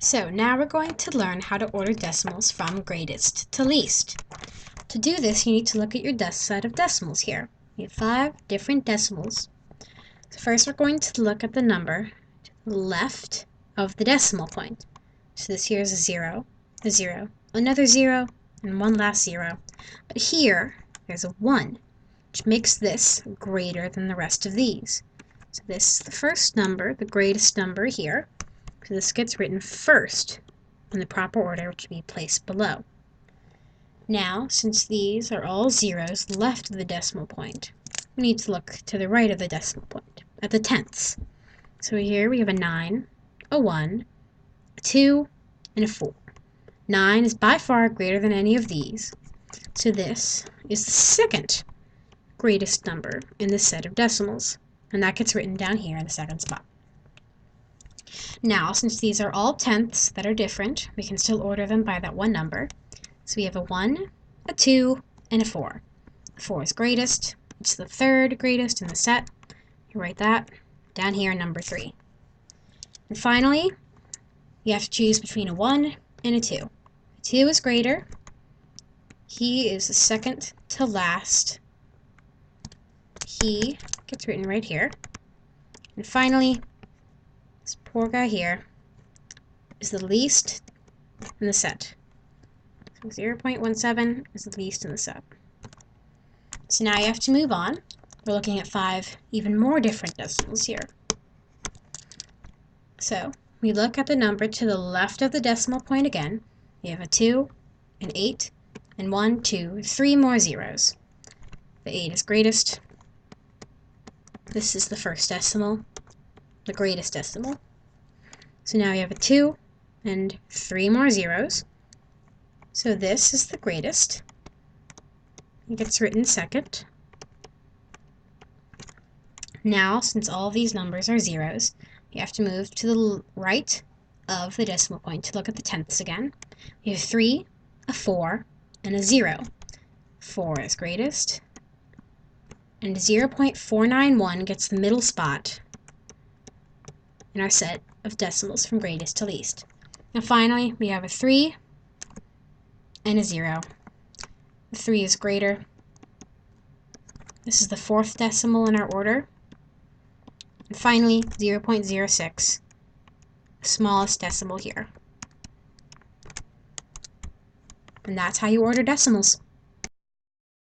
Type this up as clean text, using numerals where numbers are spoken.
So now we're going to learn how to order decimals from greatest to least. To do this, you need to look at your set of decimals here. You have 5 different decimals. So first we're going to look at the number to the left of the decimal point. So this here is a 0, another 0, and one last 0. But here, there's a 1, which makes this greater than the rest of these. So this is the first number, the greatest number here. So this gets written first in the proper order, which would be placed below. Now, since these are all zeros left of the decimal point, we need to look to the right of the decimal point, at the tenths. So here we have a 9, a 1, a 2, and a 4. 9 is by far greater than any of these, so this is the second greatest number in this set of decimals, and that gets written down here in the second spot. Now, since these are all tenths that are different, we can still order them by that one number. So we have a 1, a 2, and a 4. 4 is greatest. It's the third greatest in the set. You write that down here in number 3. And finally, you have to choose between a 1 and a 2. A 2 is greater. He is the second to last. He gets written right here. And finally, this poor guy here is the least in the set. So 0.17 is the least in the set. So now you have to move on. We're looking at 5 even more different decimals here. So we look at the number to the left of the decimal point again. You have a 2, an 8, and 1, 2, 3 more zeros. The 8 is greatest. This is the first decimal, the greatest decimal. So now you have a 2 and 3 more zeros. So this is the greatest. It gets written second. Now, since all these numbers are zeros, you have to move to the right of the decimal point to look at the tenths again. You have 3, a 4, and a 0. 4 is greatest. And 0.491 gets the middle spot in our set of decimals from greatest to least. And finally, we have a 3 and a 0. The 3 is greater. This is the fourth decimal in our order. And finally, 0.06, the smallest decimal here. And that's how you order decimals.